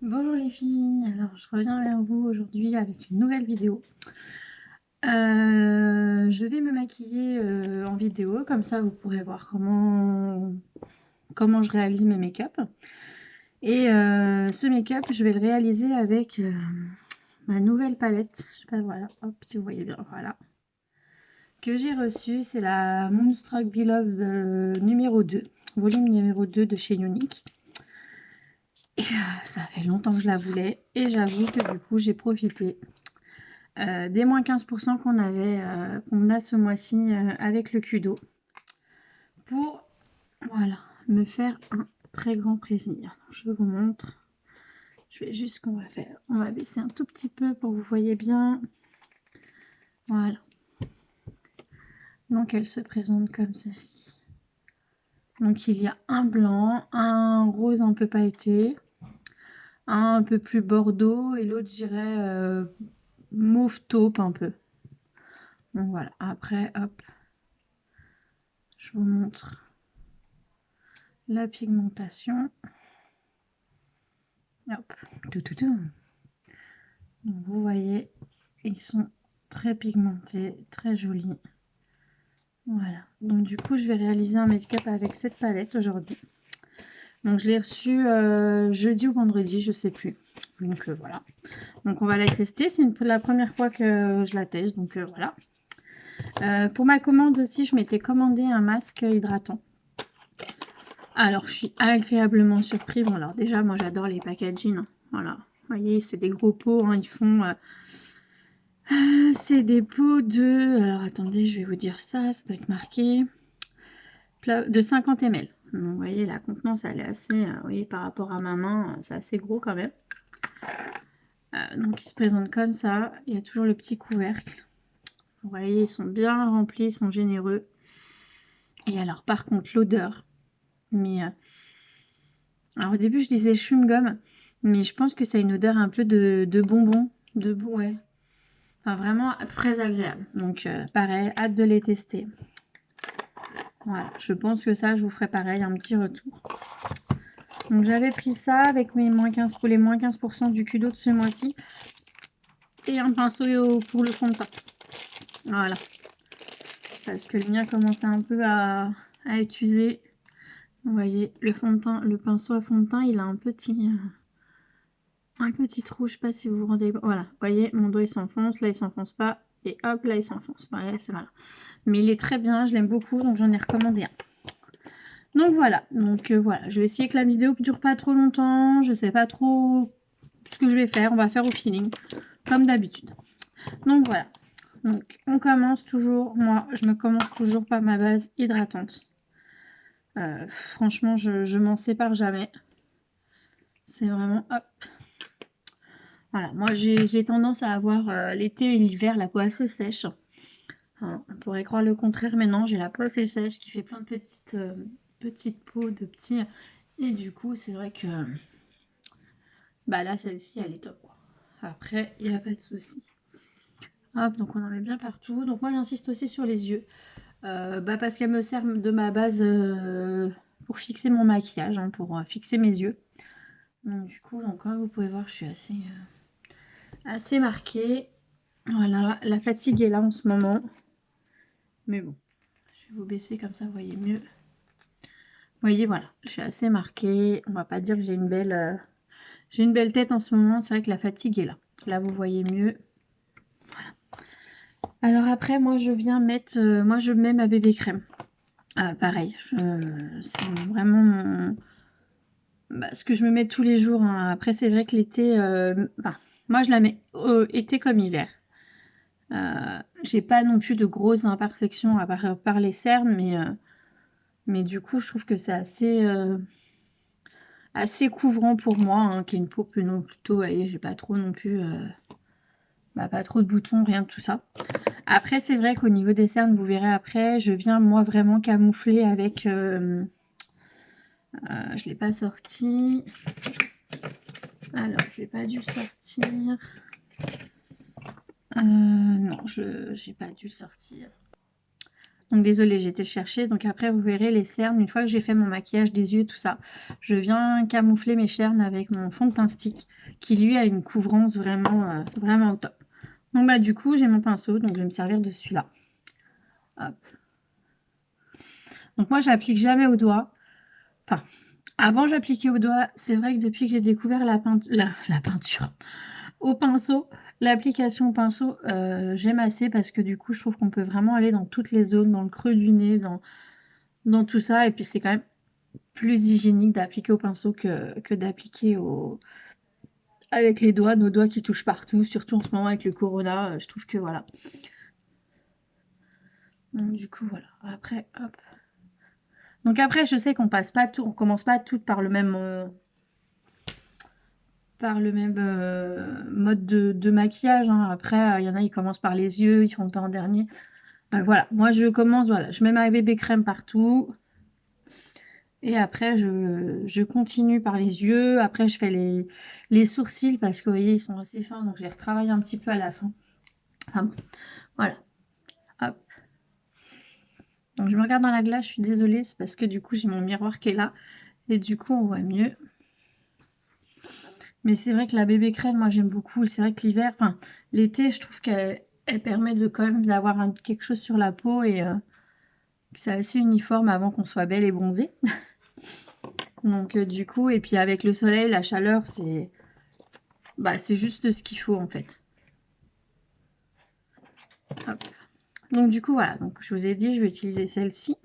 Bonjour les filles, alors je reviens vers vous aujourd'hui avec une nouvelle vidéo. Je vais me maquiller en vidéo, comme ça vous pourrez voir comment je réalise mes make-up. Et ce make-up, je vais le réaliser avec ma nouvelle palette. Je sais pas, voilà, hop, si vous voyez bien, voilà. Que j'ai reçue, c'est la Moonstruck Beloved numéro 2, volume numéro 2 de chez Unique. Et ça fait longtemps que je la voulais et j'avoue que du coup j'ai profité des moins 15% qu'on a ce mois-ci avec le Kudo pour voilà, me faire un très grand plaisir. Je vous montre. Je vais juste qu'on va faire. On va baisser un tout petit peu pour que vous voyez bien. Voilà. Donc elle se présente comme ceci. Donc il y a un blanc, un rose un peu pailleté, un peu plus bordeaux et l'autre, je dirais, mauve taupe un peu. Donc voilà. Après, hop, je vous montre la pigmentation. Hop, tout. Donc vous voyez, ils sont très pigmentés, très jolis. Voilà. Donc du coup, je vais réaliser un make-up avec cette palette aujourd'hui. Donc je l'ai reçue jeudi ou vendredi, je sais plus. Donc voilà. Donc on va la tester. C'est la première fois que je la teste. Donc voilà. Pour ma commande aussi, je m'étais commandé un masque hydratant. Alors je suis agréablement surprise. Bon alors déjà, moi j'adore les packaging. Hein. Voilà. Vous voyez, c'est des gros pots. Hein. Ils font... c'est des pots de... Alors attendez, je vais vous dire ça. Ça doit être marqué. De 50 ml. Donc, vous voyez, la contenance, elle est assez... vous voyez, par rapport à ma main, c'est assez gros quand même. Donc, ils se présentent comme ça. Il y a toujours le petit couvercle. Vous voyez, ils sont bien remplis, ils sont généreux. Et alors, par contre, l'odeur. Mais... alors, au début, je disais chewing-gum. Mais je pense que ça a une odeur un peu de bonbon. Ouais. Enfin, vraiment très agréable. Donc, pareil, hâte de les tester. Voilà, je pense que ça, je vous ferai pareil, un petit retour. Donc, j'avais pris ça avec mes moins 15 pour les moins 15% du Kudo de ce mois-ci. Et un pinceau pour le fond de teint. Voilà. Parce que le mien commençait un peu à être usé. Vous voyez, le fond de teint, le pinceau à fond de teint, il a un petit trou. Je sais pas si vous vous rendez... Voilà, vous voyez, mon doigt, il s'enfonce. Là, il s'enfonce pas. Et hop, là, il s'enfonce. Voilà, c'est voilà. Mais il est très bien, je l'aime beaucoup, donc j'en ai recommandé un. Donc voilà, voilà, je vais essayer que la vidéo ne dure pas trop longtemps, je sais pas trop ce que je vais faire, on va faire au feeling, comme d'habitude. Donc voilà, donc on commence toujours, moi je me commence toujours par ma base hydratante. Franchement, je m'en sépare jamais. C'est vraiment hop. Voilà, moi j'ai tendance à avoir l'été et l'hiver la peau assez sèche. Enfin, on pourrait croire le contraire, mais non, j'ai la peau assez sèche qui fait plein de petites peaux, de petits... Et du coup, c'est vrai que... bah là, celle-ci, elle est top, quoi. Après, il n'y a pas de souci. Hop, donc on en met bien partout. Donc moi, j'insiste aussi sur les yeux. Bah parce qu'elle me sert de ma base pour fixer mon maquillage, hein, pour fixer mes yeux. Donc du coup, donc, comme vous pouvez voir, je suis assez marquée. Voilà, la fatigue est là en ce moment. Mais bon, je vais vous baisser comme ça, vous voyez mieux. Vous voyez, voilà, je suis assez marquée. On va pas dire que j'ai une belle tête en ce moment. C'est vrai que la fatigue est là. Là, vous voyez mieux. Alors après, moi, je viens mettre... moi, je mets ma bébé crème. Pareil, c'est vraiment ce que je me mets tous les jours. Hein. Après, c'est vrai que l'été... moi, je la mets été comme hiver. J'ai pas non plus de grosses imperfections à part les cernes, mais du coup, je trouve que c'est assez couvrant pour moi, hein, qui est une peau plutôt, vous voyez, j'ai pas trop non plus... pas trop de boutons, rien de tout ça. Après, c'est vrai qu'au niveau des cernes, vous verrez après, je viens moi vraiment camoufler avec... je ne l'ai pas sorti. Alors, je n'ai pas dû le sortir. Non, je n'ai pas dû le sortir. Donc désolée, j'ai été le chercher. Donc après, vous verrez les cernes. Une fois que j'ai fait mon maquillage des yeux, tout ça, je viens camoufler mes cernes avec mon fond de teint stick qui lui a une couvrance vraiment, vraiment au top. Donc bah du coup, j'ai mon pinceau, donc je vais me servir de celui-là. Hop. Donc moi, j'applique jamais au doigt. Enfin, avant j'appliquais au doigt. C'est vrai que depuis que j'ai découvert la peinture au pinceau, l'application au pinceau, j'aime assez parce que du coup, je trouve qu'on peut vraiment aller dans toutes les zones, dans le creux du nez, dans tout ça. Et puis c'est quand même plus hygiénique d'appliquer au pinceau que d'appliquer avec les doigts, nos doigts qui touchent partout, surtout en ce moment avec le corona, je trouve que voilà. Donc du coup voilà, après hop. Donc après je sais qu'on passe pas tout, on commence pas toutes par le même mode de maquillage, hein. Après il y en a ils commencent par les yeux, ils font le teint en dernier. Voilà, moi je commence, voilà, je mets ma bébé crème partout. Et après, je continue par les yeux. Après, je fais les sourcils parce que vous voyez, ils sont assez fins. Donc, je les retravaille un petit peu à la fin. Enfin bon, voilà. Hop. Donc, je me regarde dans la glace. Je suis désolée. C'est parce que du coup, j'ai mon miroir qui est là. Et du coup, on voit mieux. Mais c'est vrai que la bébé crème, moi, j'aime beaucoup. C'est vrai que l'hiver, enfin, l'été, je trouve qu'elle permet de quand même d'avoir quelque chose sur la peau et que c'est assez uniforme avant qu'on soit belle et bronzée. Donc, du coup, et puis avec le soleil, la chaleur, c'est juste ce qu'il faut en fait. Hop. Donc du coup voilà, donc je vous ai dit je vais utiliser celle-ci.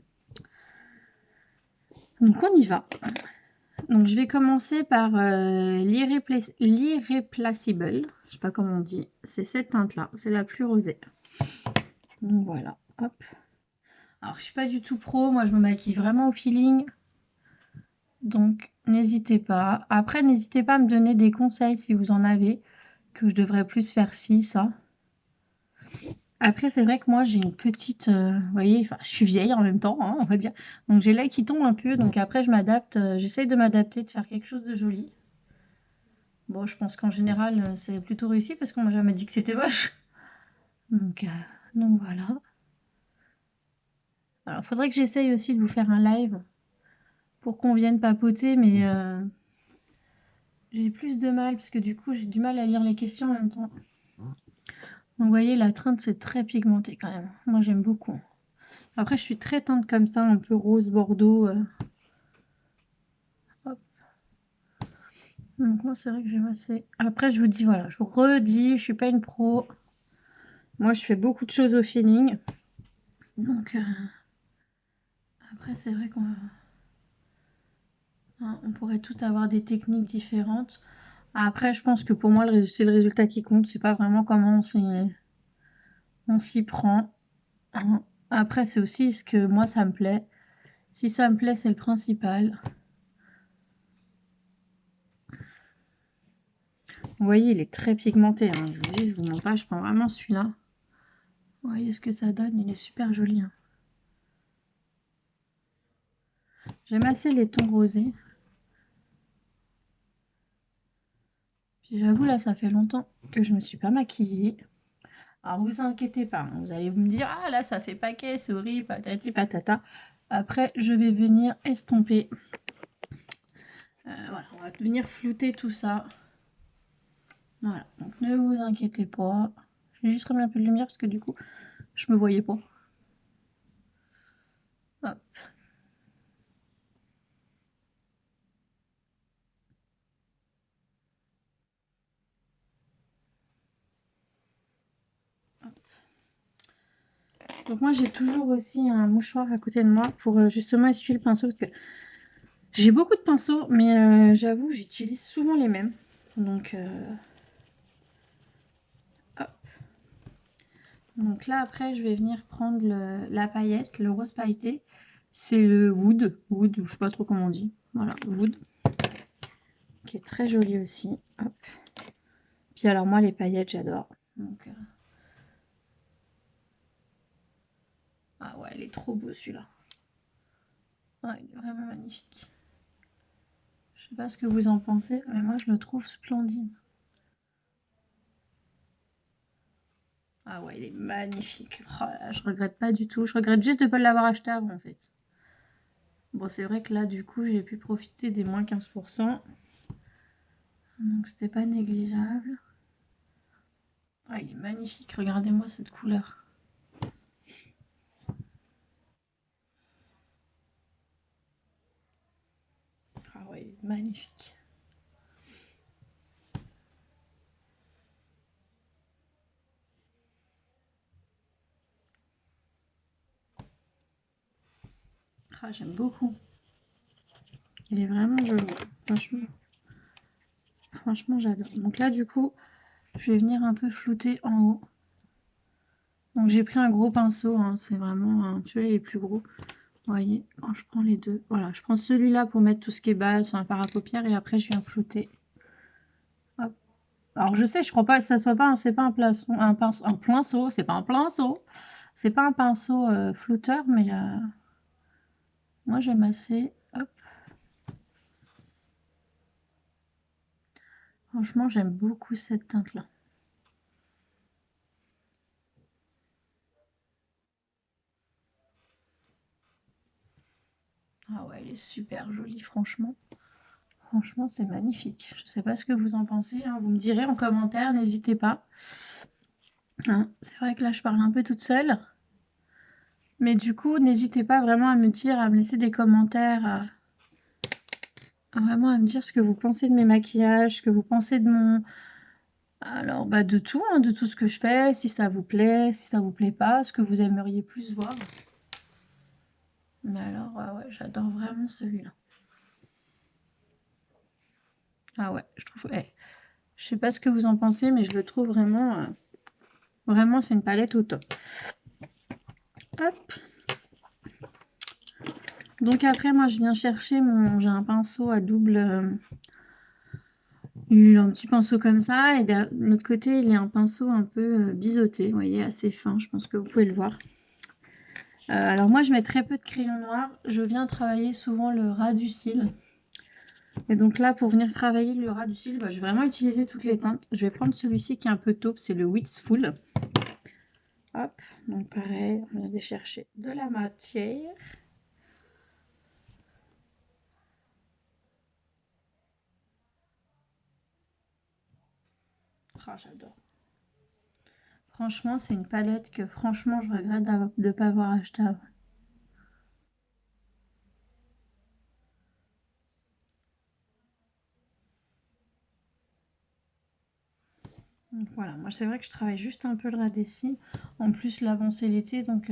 Donc on y va. Donc je vais commencer par l'Irreplaceable. Je sais pas comment on dit. C'est cette teinte là, c'est la plus rosée. Donc voilà, hop. Alors je suis pas du tout pro, moi je me maquille vraiment au feeling. Donc n'hésitez pas. Après n'hésitez pas à me donner des conseils si vous en avez. Que je devrais plus faire ci, ça. Après, c'est vrai que moi, j'ai une petite... vous voyez, enfin, je suis vieille en même temps, hein, on va dire. Donc, j'ai l'œil qui tombe un peu. Donc, après, je m'adapte. J'essaye de m'adapter, de faire quelque chose de joli. Bon, je pense qu'en général, c'est plutôt réussi parce qu'on m'a jamais dit que c'était moche. Donc, voilà. Alors, faudrait que j'essaye aussi de vous faire un live pour qu'on vienne papoter. Mais j'ai plus de mal parce que du coup, j'ai du mal à lire les questions en même temps. Donc, vous voyez, la teinte, c'est très pigmenté quand même. Moi, j'aime beaucoup. Après, je suis très teinte comme ça, un peu rose, bordeaux. Hop. Donc moi, c'est vrai que j'aime assez. Après, je vous dis, voilà, je vous redis, je suis pas une pro. Moi, je fais beaucoup de choses au feeling. Donc, après, c'est vrai on pourrait tous avoir des techniques différentes. Après, je pense que pour moi, c'est le résultat qui compte. C'est pas vraiment comment on s'y prend. Hein. Après, c'est aussi ce que moi, ça me plaît. Si ça me plaît, c'est le principal. Vous voyez, il est très pigmenté. Hein. Je vous dis, je vous mens pas, je prends vraiment celui-là. Vous voyez ce que ça donne, il est super joli. Hein. J'aime assez les tons rosés. Puis j'avoue, là, ça fait longtemps que je me suis pas maquillée. Alors, vous inquiétez pas, hein, vous allez me dire, ah là, ça fait paquet, c'est horrible, patati patata. Après, je vais venir estomper. Voilà, on va venir flouter tout ça. Voilà, donc ne vous inquiétez pas. Je vais juste remettre un peu de lumière parce que du coup, je me voyais pas. Hop. Donc moi, j'ai toujours aussi un mouchoir à côté de moi pour justement essuyer le pinceau parce que j'ai beaucoup de pinceaux, mais j'avoue, j'utilise souvent les mêmes. Donc, hop. Donc là, après, je vais venir prendre la paillette, le rose pailleté. C'est le Wood, je sais pas trop comment on dit. Voilà, Wood, qui est très joli aussi. Hop. Puis alors moi, les paillettes, j'adore. Donc, ah ouais, il est trop beau celui-là. Ah, il est vraiment magnifique. Je sais pas ce que vous en pensez, mais moi, je le trouve splendide. Ah ouais, il est magnifique. Oh là, je regrette pas du tout. Je regrette juste de ne pas l'avoir acheté avant, en fait. Bon, c'est vrai que là, du coup, j'ai pu profiter des moins 15%. Donc, c'était pas négligeable. Ah, il est magnifique. Regardez-moi cette couleur. Ah ouais, il est magnifique. Ah, j'aime beaucoup. Il est vraiment joli. Franchement, j'adore. Donc là, du coup, je vais venir un peu flouter en haut. Donc j'ai pris un gros pinceau, hein, c'est vraiment, tu vois, les plus gros. Vous voyez, quand je prends les deux, voilà, je prends celui-là pour mettre tout ce qui est base sur un fard à paupières et après je viens flouter. Hop. Alors je sais, je crois pas que ça soit pas, c'est pas un pinceau, un pinceau, c'est pas un pinceau, c'est pas un pinceau flouteur, mais moi j'aime assez. Hop. Franchement, j'aime beaucoup cette teinte-là. Ah ouais, elle est super jolie, franchement. Franchement, c'est magnifique. Je sais pas ce que vous en pensez, hein. Vous me direz en commentaire, n'hésitez pas. Hein, c'est vrai que là, je parle un peu toute seule. Mais du coup, n'hésitez pas vraiment à me dire, à me laisser des commentaires, vraiment à me dire ce que vous pensez de mes maquillages, ce que vous pensez de mon... Alors, bah de tout, hein, de tout ce que je fais, si ça vous plaît, si ça vous plaît pas, ce que vous aimeriez plus voir. Mais alors, ouais, j'adore vraiment celui-là. Ah ouais, je trouve... je sais pas ce que vous en pensez, mais je le trouve vraiment... vraiment, c'est une palette au top. Hop. Donc après, moi, je viens chercher mon... J'ai un pinceau à double... un petit pinceau comme ça, et de l'autre côté, il y a un pinceau un peu biseauté, vous voyez, assez fin, je pense que vous pouvez le voir. Alors moi, je mets très peu de crayon noir, je viens travailler souvent le ras du cil. Et donc là, pour venir travailler le ras du cil, bah, je vais vraiment utiliser toutes les teintes. Je vais prendre celui-ci qui est un peu taupe, c'est le Wistful. Hop, donc pareil, on vient aller chercher de la matière. Ah, j'adore. Franchement, c'est une palette que franchement, je regrette de ne pas avoir acheté avant. Donc voilà, moi c'est vrai que je travaille juste un peu le ras des cils. En plus, l'avant c'est l'été, donc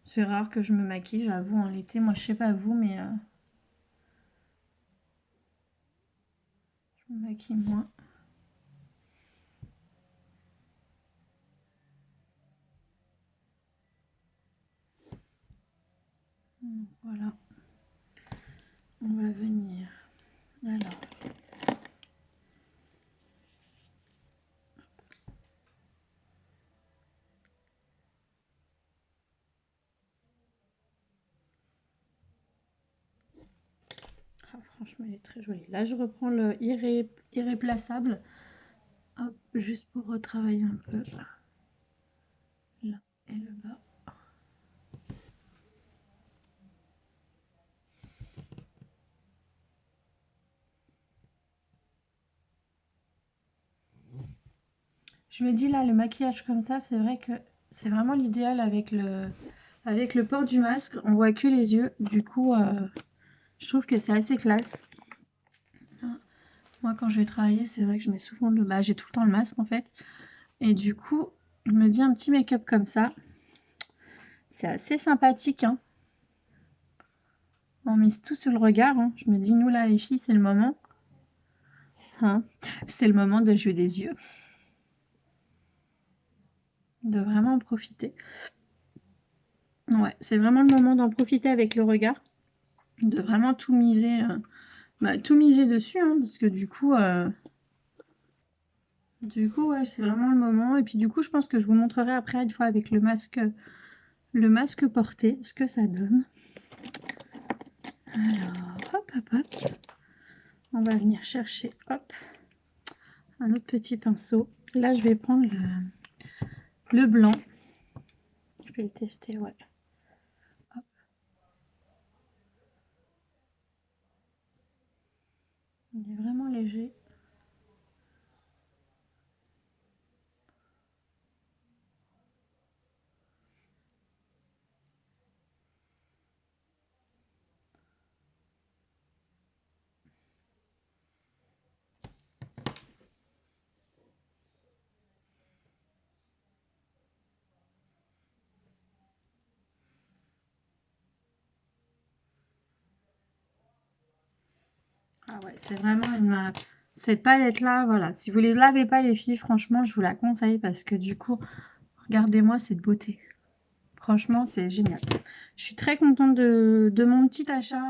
c'est rare que je me maquille, j'avoue, en l'été. Moi, je sais pas vous, mais je me maquille moins. Donc, voilà, on va venir. Alors, ah, franchement, elle est très jolie. Là, je reprends le irréplaçable, hop, juste pour retravailler un peu là et le bas. Je me dis là, le maquillage comme ça, c'est vrai que c'est vraiment l'idéal avec le port du masque. On voit que les yeux, du coup, je trouve que c'est assez classe. Moi, quand je vais travailler, c'est vrai que je mets souvent le... Bah, j'ai tout le temps le masque, en fait. Et du coup, je me dis un petit make-up comme ça. C'est assez sympathique, hein. On mise tout sur le regard, hein. Je me dis, nous, là, les filles, c'est le moment. Hein. C'est le moment de jouer des yeux. De vraiment en profiter. Ouais, c'est vraiment le moment d'en profiter avec le regard. De vraiment tout miser... tout miser dessus, hein, parce que du coup, ouais, c'est vraiment le moment. Et puis du coup, je pense que je vous montrerai après une fois avec le masque porté, ce que ça donne. Alors, hop, hop, hop. On va venir chercher, hop, un autre petit pinceau. Là, je vais prendre le blanc. Je vais le tester, ouais. Hop. Il est vraiment léger. Ah ouais, c'est vraiment cette palette là, voilà. Si vous les lavez pas les filles, franchement, je vous la conseille parce que du coup, regardez-moi cette beauté. Franchement, c'est génial. Je suis très contente de mon petit achat.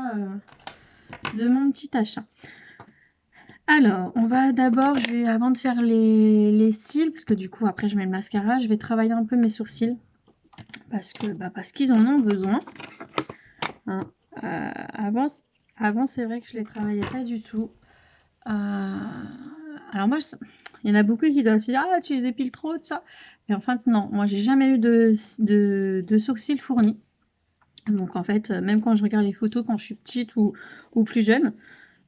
Alors, on va d'abord, avant de faire les cils, parce que du coup, après, je mets le mascara, je vais travailler un peu mes sourcils. Parce qu'ils en ont besoin. Hein. Avant c'est vrai que je les travaillais pas du tout. Alors moi, il y en a beaucoup qui doivent se dire ah tu les épiles trop de ça. Mais en fait non, moi j'ai jamais eu de sourcils fournis. Donc en fait, même quand je regarde les photos quand je suis petite ou plus jeune,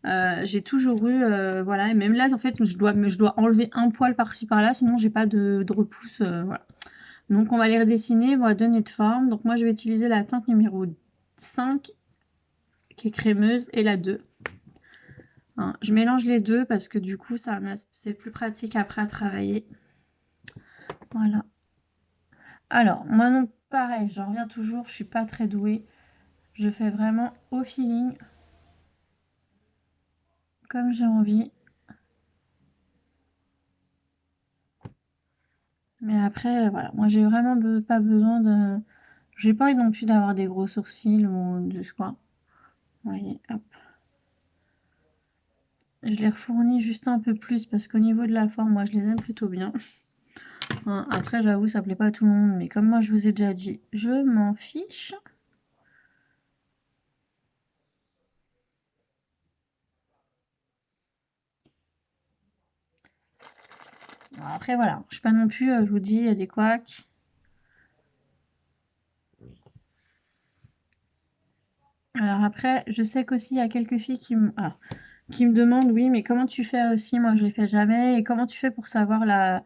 j'ai toujours eu voilà. Et même là en fait je dois enlever un poil par-ci par-là, sinon j'ai pas de repousse. Voilà. Donc on va les redessiner, on va donner de forme. Donc moi je vais utiliser la teinte numéro 5 qui est crémeuse et la 2. Hein, je mélange les deux parce que du coup c'est plus pratique après à travailler. Voilà. Alors moi non pareil, j'en reviens toujours, je suis pas très douée. Je fais vraiment au feeling comme j'ai envie. Mais après voilà, moi j'ai vraiment pas besoin de. J'ai pas envie non plus d'avoir des gros sourcils ou de quoi. Vous voyez, hop. Je les refournis juste un peu plus parce qu'au niveau de la forme, moi je les aime plutôt bien. Hein, après j'avoue ça plaît pas à tout le monde, mais comme moi je vous ai déjà dit, je m'en fiche. Bon, après voilà, je suis pas non plus, je vous dis, il y a des couacs. Alors après, je sais qu'aussi il y a quelques filles qui me demandent, oui, mais comment tu fais aussi? Moi, je ne les fais jamais. Et comment tu fais pour savoir la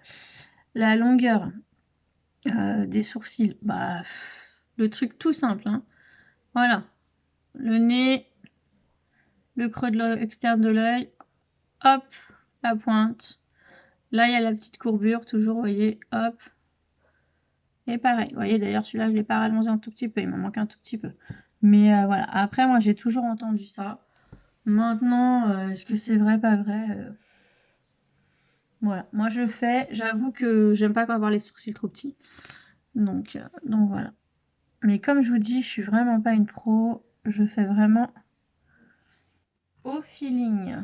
longueur des sourcils? Bah, le truc tout simple, hein. Voilà, le nez, le creux de l'œil, externe de l'œil, hop, la pointe. Là, il y a la petite courbure, toujours, vous voyez, hop. Et pareil, vous voyez, d'ailleurs, celui-là, je l'ai pas rallongé un tout petit peu, il m'en manque un tout petit peu. Mais voilà, après, moi, j'ai toujours entendu ça. Maintenant, est-ce que c'est vrai, pas vrai? Voilà, moi je fais, j'avoue que j'aime pas avoir les sourcils trop petits. Donc voilà. Mais comme je vous dis, je suis vraiment pas une pro. Je fais vraiment au feeling.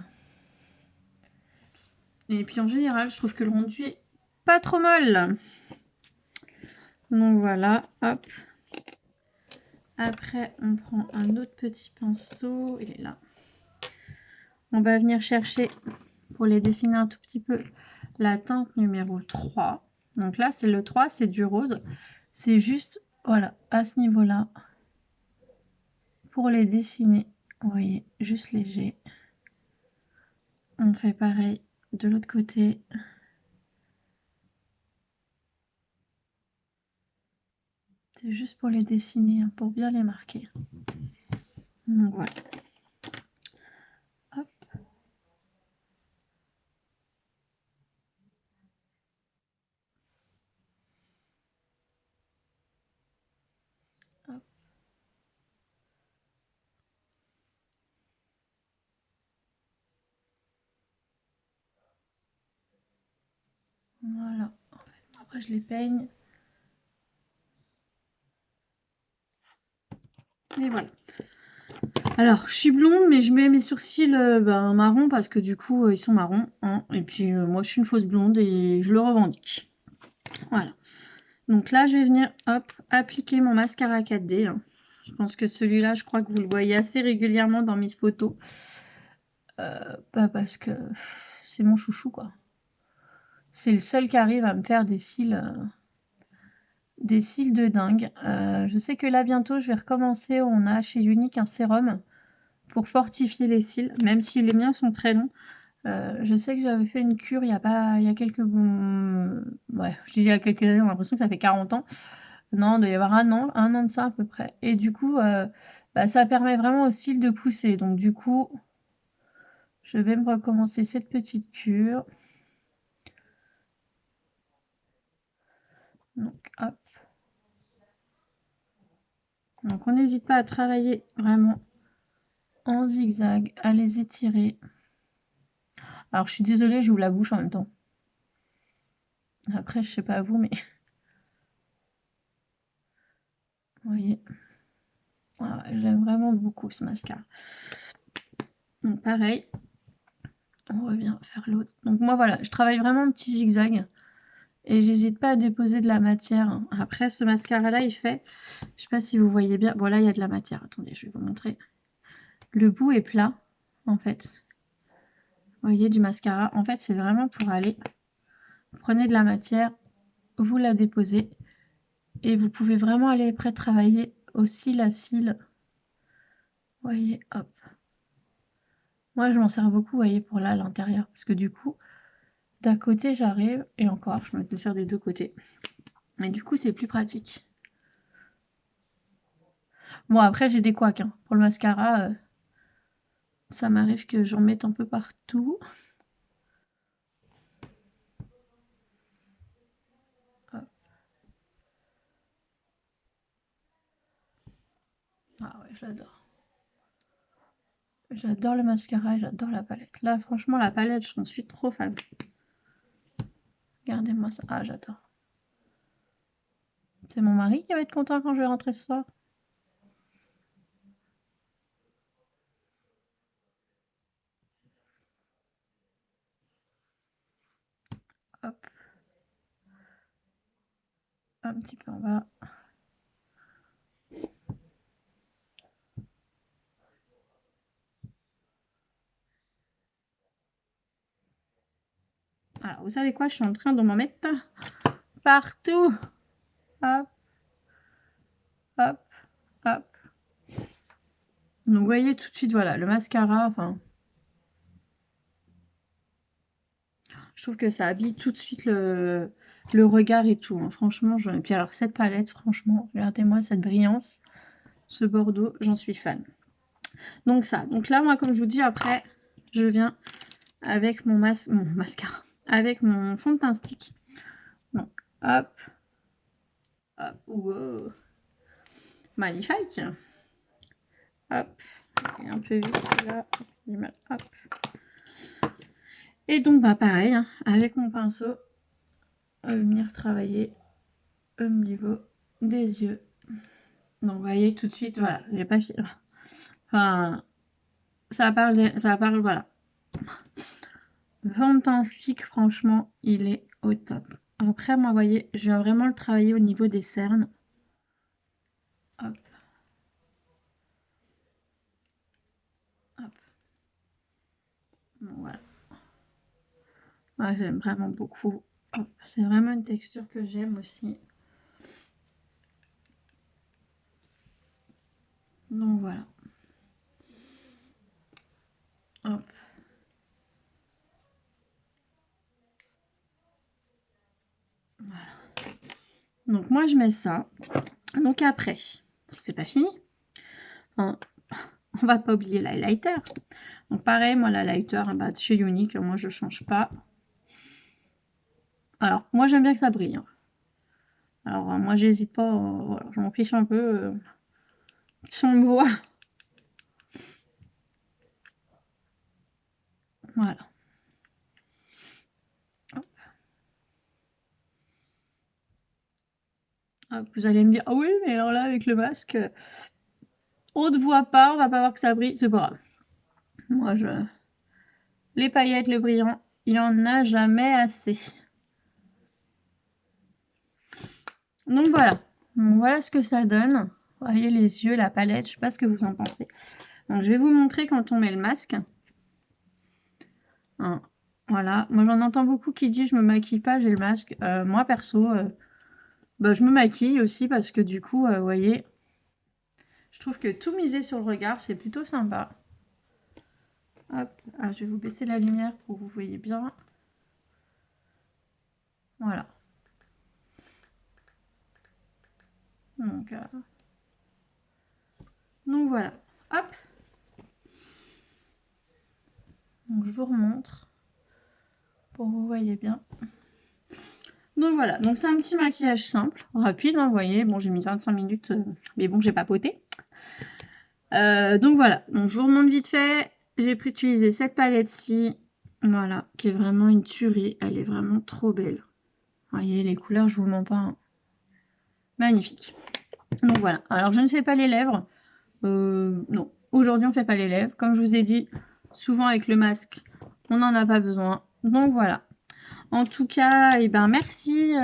Et puis en général, je trouve que le rendu est pas trop molle. Donc voilà, hop. Après, on prend un autre petit pinceau. Il est là. On va venir chercher, pour les dessiner un tout petit peu, la teinte numéro 3. Donc là, c'est le 3, c'est du rose. C'est juste, voilà, à ce niveau-là. Pour les dessiner, vous voyez, juste léger. On fait pareil de l'autre côté. C'est juste pour les dessiner, hein, pour bien les marquer. Donc voilà. Hop. Hop. Voilà. Après, je les peigne. Et voilà. Alors, je suis blonde, mais je mets mes sourcils marron parce que du coup, ils sont marrons. Hein. Et puis, moi, je suis une fausse blonde et je le revendique. Voilà. Donc là, je vais venir, hop, appliquer mon mascara 4D. Hein. Je pense que celui-là, je crois que vous le voyez assez régulièrement dans mes photos. Parce que c'est mon chouchou, quoi. C'est le seul qui arrive à me faire des cils des cils de dingue. Je sais que là, bientôt, je vais recommencer. On a chez Unique un sérum pour fortifier les cils, même si les miens sont très longs. Je sais que j'avais fait une cure il y a pas, il y a quelques, ouais, je dis il y a quelques années, on a l'impression que ça fait 40 ans. Non, il doit y avoir un an de ça à peu près. Et du coup, bah, ça permet vraiment aux cils de pousser. Donc du coup, je vais me recommencer cette petite cure. Donc hop. Donc on n'hésite pas à travailler vraiment en zigzag, à les étirer. Alors je suis désolée, j'ouvre la bouche en même temps. Après, je sais pas vous, mais vous voyez. Voilà, j'aime vraiment beaucoup ce mascara. Donc pareil, on revient faire l'autre. Donc moi voilà, je travaille vraiment en petit zigzag. Et j'hésite pas à déposer de la matière. Après, ce mascara-là, il fait... Je sais pas si vous voyez bien. Bon, là, il y a de la matière. Attendez, je vais vous montrer. Le bout est plat, en fait. Vous voyez, du mascara. En fait, c'est vraiment pour aller... Vous prenez de la matière, vous la déposez. Et vous pouvez vraiment aller après travailler au cil à cil. Vous voyez, hop. Moi, je m'en sers beaucoup, vous voyez, pour là, à l'intérieur. Parce que du coup, d'un côté, j'arrive. Et encore, je vais le faire des deux côtés. Mais du coup, c'est plus pratique. Bon, après, j'ai des couacs. Hein. Pour le mascara, ça m'arrive que j'en mette un peu partout. Hop. Ah ouais, j'adore. J'adore le mascara et j'adore la palette. Là, franchement, la palette, j'en suis trop fan. Regardez-moi ça. Ah, j'adore. C'est mon mari qui va être content quand je vais rentrer ce soir. Hop. Un petit peu en bas. Alors, vous savez quoi? Je suis en train de m'en mettre partout. Hop. Hop. Hop. Donc, vous voyez tout de suite, voilà, le mascara, enfin... Je trouve que ça habille tout de suite le regard et tout. Hein. Franchement, et puis alors, cette palette, franchement, regardez-moi cette brillance. Ce bordeaux, j'en suis fan. Donc ça. Donc là, moi, comme je vous dis, après, je viens avec mon mascara. Avec mon fond de teint stick. Donc, hop. Hop. Wow. Magnifique. Hop. Et un peu vite là. Hop. Et donc, bah pareil, hein, avec mon pinceau, venir travailler au niveau des yeux. Donc, vous voyez tout de suite, voilà, j'ai pas... Enfin, ça parle, voilà. Le fond de teint stick, franchement, il est au top. Après, moi, vous voyez, je viens vraiment le travailler au niveau des cernes. Hop. Hop. Bon, voilà. Ouais, j'aime vraiment beaucoup. C'est vraiment une texture que j'aime aussi. Donc voilà. Hop. Voilà. Donc moi je mets ça. Donc après, c'est pas fini. On va pas oublier l'highlighter. Donc pareil, moi l'highlighter, bah, chez Unique, moi je change pas. Alors moi j'aime bien que ça brille. Hein. Alors moi j'hésite pas, voilà, je m'en fiche un peu. Si on me voit. Voilà. Hop. Hop, vous allez me dire, ah oui, mais alors là avec le masque, on ne voit pas, on va pas voir que ça brille, c'est pas grave. Moi les paillettes, le brillant, il en a jamais assez. Donc voilà. Donc, voilà ce que ça donne. Vous voyez les yeux, la palette, je sais pas ce que vous en pensez. Donc je vais vous montrer quand on met le masque. Hein, voilà. Moi j'en entends beaucoup qui disent je me maquille pas, j'ai le masque. Moi perso, bah, je me maquille aussi parce que du coup, vous voyez, je trouve que tout miser sur le regard, c'est plutôt sympa. Hop, ah, je vais vous baisser la lumière pour que vous voyez bien. Voilà. Donc voilà. Hop. Donc je vous remontre pour que vous voyez bien. Donc voilà, donc c'est un petit maquillage simple, rapide, hein, vous voyez, bon j'ai mis 25 minutes, mais bon j'ai papoté. Donc voilà, donc je vous remonte vite fait, j'ai utilisé cette palette-ci, voilà, qui est vraiment une tuerie, elle est vraiment trop belle. Vous voyez les couleurs, je vous mens pas, hein. Magnifique. Donc voilà, alors je ne fais pas les lèvres, non, aujourd'hui on ne fait pas les lèvres, comme je vous ai dit, souvent avec le masque, on n'en a pas besoin, donc voilà. En tout cas, eh ben, merci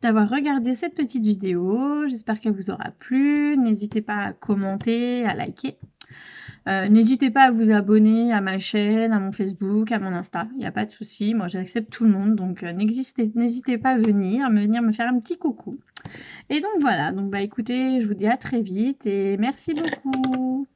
d'avoir regardé cette petite vidéo. J'espère qu'elle vous aura plu. N'hésitez pas à commenter, à liker. N'hésitez pas à vous abonner à ma chaîne, à mon Facebook, à mon Insta. Il n'y a pas de souci. Moi, j'accepte tout le monde. Donc, n'hésitez pas à venir me faire un petit coucou. Et donc, voilà. Donc, bah, écoutez, je vous dis à très vite et merci beaucoup.